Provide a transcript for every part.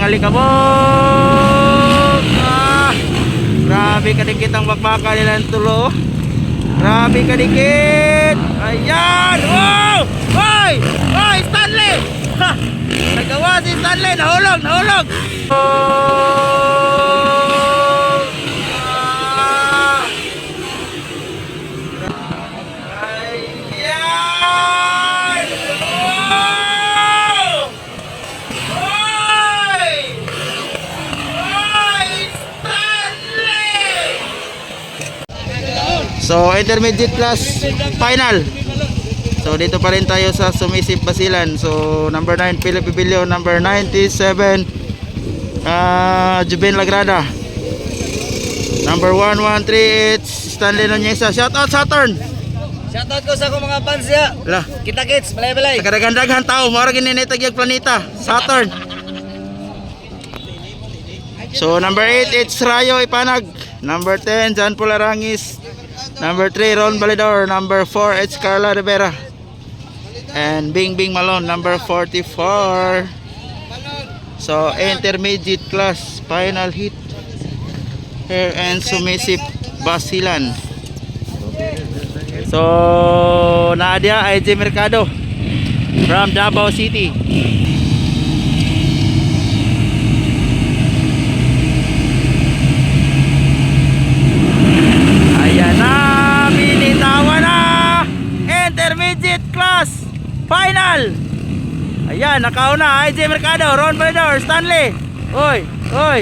Grabeng alikabok. Grabe kadikit ang bakbakan nilang tulo. Grabe kadikit. Ayan. Wow. Hoy. Hoy, Stanley. Ha. Nagawa si Stanley. Nahulog. Nahulog. So intermediate class final. So dito pa rin tayo sa Sumisip Basilan. So number 9 Philip Bibilio, number 97 Juben Lagrada, number 113 Stanley Nonyesa. Shout out Saturn. Shout out ko sa akong mga fans ya. Lah, Kita kits, balay-balay. sa kadaghan-daghan tao mo ra gininitag yung planeta. Saturn. So number 8 it's Rayo Ipanag, number 10 John Paul Arangis, number 3 Ron Balidor, number 4 it's Carla Rivera, and Bing Bing Malone, number 44. So intermediate class final hit here and Sumisip Basilan. So Nadia IJ Mercado from Davao City. Ayan na, binitawan na. Intermediate class final. Ayan, nakauna IJ Mercado, Ron Valedor, Stanley. Oy, oy,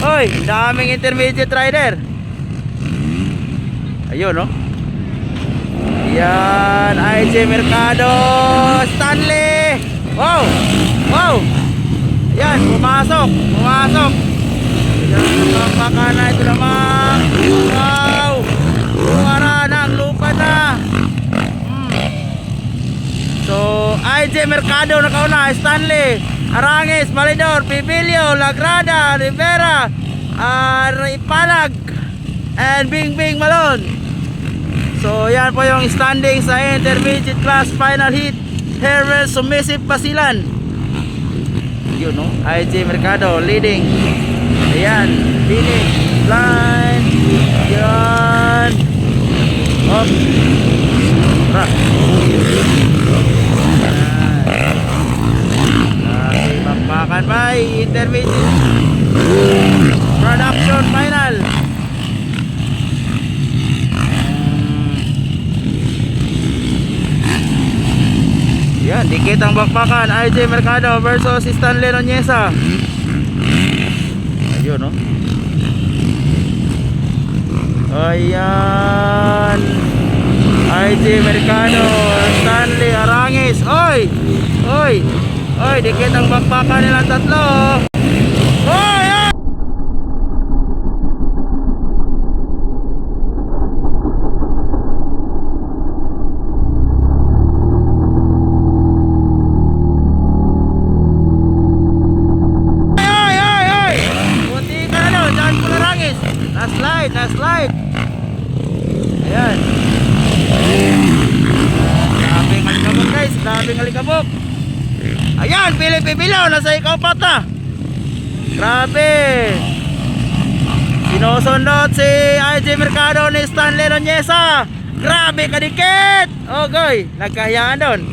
oy, daming intermediate rider. Ayun, no? Ayan, IJ Mercado, Stanley. Wow, wow. Ayan, pumasok, pumasok. Ayan, baka na ito naman. Wow, luwara ng lupa na. So, IJ Mercado nakauna, Stanley, Arangis, Malidor, Pibilio, Lagrada, Rivera, Ipanag, and Bing Bing Malone. So, yan po yung standing sa intermediate class final hit. Hermes Sumisip Basilan. Yun, no? IJ Mercado leading. Ayan, leading. Line. Yan. Up. Ra. Bakbakan by intermediate production final. Yan, dikit ang bakbakan. IJ Mercado versus Stanley Nonyesa. Ayun, no? Ayan, IJ Mercado, Stanley Arangis. Oy, oy, oy, dikit ang bakbakan nilang tatlo. Oy, oy. Oy, oy, oy. Buti ka na doon, John Paul Arangis. Na-slide, na-slide. Ayan. Grabeng alikabok guys, grabeng alikabok. Ayan, Philip Bibilio, nasa ikaw-4 na. Grabe. Sinusundot si IJ Mercado ni Stanley Nonyesa. Grabe kadikit. Okay, nagkahiyaan doon.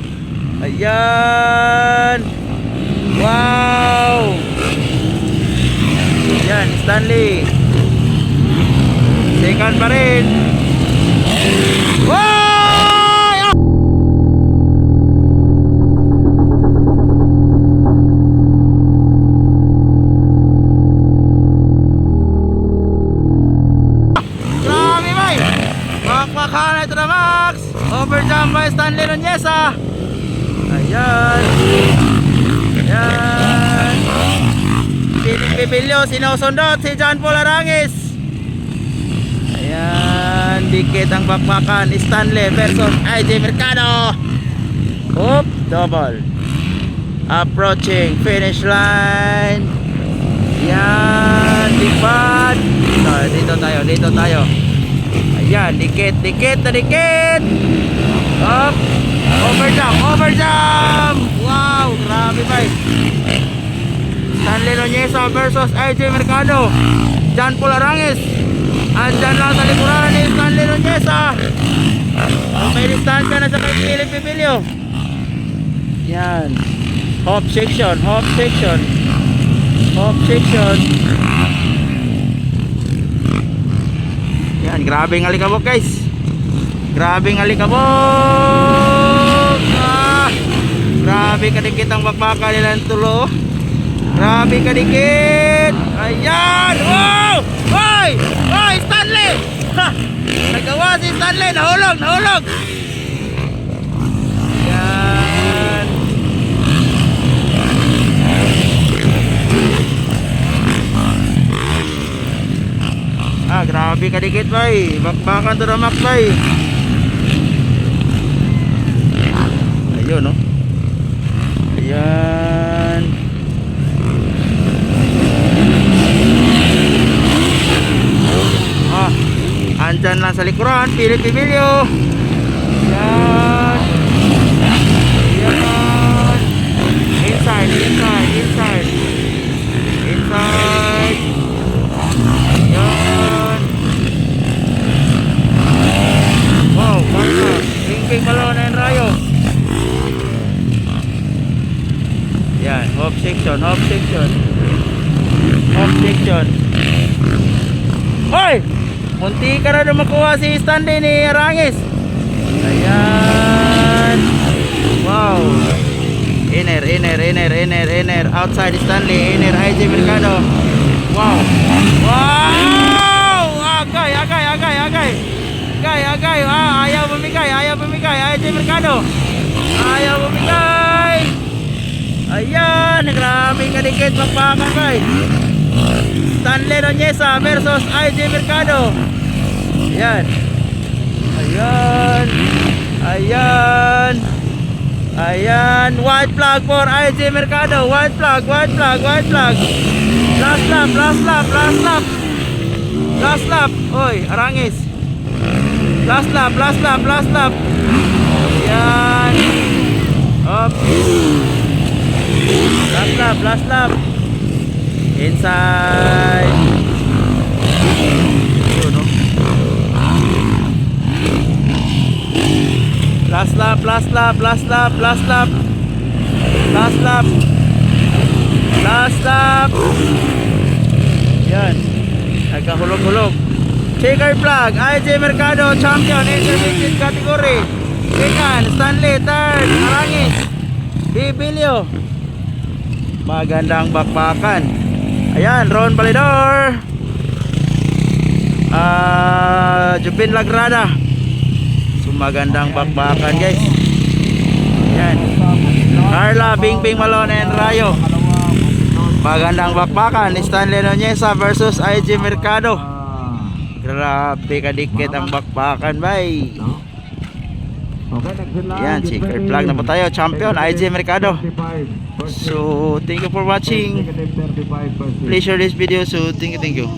Ayan. Wow. Ayan, Stanley. Second pa rin. Wow! Grabe bay! Bakbakan ito na Max! Overjump by Stanley Nonyesa. Ayan. Ayan. Philip Bibilio, sinusundot si John Paul Arangis. Ayan, dikit ang bakbakan. Stanley versus IJ Mercado. Oop, double. Approaching finish line. Ayan, dipad. So, dito tayo, dito tayo. Ayan, dikit, dikit na dikit. Up, overjump, overjump. Wow, grabe ba. Stanley Nonyesa versus AJ Mercado. John Paul Arangis. Andyan lang sa likuran ni Stanley Nonyesa. May distansya na sa kay Philip Pibilio. Yan. Hop section, hop section. Hop section. Yan, grabeng alikabok guys. Grabeng alikabok. Grabe kadikit ang bakbaka nilang tulo. Grabe kadikit. Ayan. Wow! Hoy! Hoy! Stanley! Ha! Nagawa si Stanley. Nahulog! Nahulog! Ayan. Grabe kadikit bay. Bakbakan to na mak bay. Ayun no. Ayan. Andyan lang sa likuran Philip Pibilio. Ayan. Ayan. Inside, inside, inside. Inside. Ayan. Wow, bangka. Bing-bing Malone and Rayo. Yan, hop section, hop section. Hop section. Hoy! Munti ka na doon makuha si Stanley ni Arangis. Ayan. Wow. Inner, inner, inner, inner, inner. Outside Stanley, inner AJ Mercado. Wow. Wow! Agay, agay, agay, agay. Agay, agay. Ayaw bumigay, ayaw bumigay. AJ Mercado. Ayaw bumigay. Ayan, grabe kadikit magpakang guys. Stanley Nonyesa versus AJ Mercado. Ayan. Ayan. Ayan. Ayan. White flag for AJ Mercado. White flag, white flag, white flag. Last lap, last lap, last lap. Last lap. Oy, Arangis. Last lap, last lap, last lap. Ayan. Up. Last lap, last lap. Inside. Yun, no? Last lap, last lap, last lap, last lap. Last lap. Last lap. Yan. Nagkahulog-hulog. Checker flag. AJ Mercado champion intermediate category. Second, Stanley. Third, Arangis. Pibilio. Magandang bakbakan. Ayan, Ron Balidor. Jupin Lagrada. So magandang bakbakan guys. Ayan. Carla, Bing-Bing Malone and Rayo. Magandang bakbakan. Stanley Nonyesa versus AJ Mercado. Grabe kadikit ang bakbakan bay. Ayan, checker flag na po tayo. Champion AJ Mercado. So thank you for watching. Please share this video. So thank you.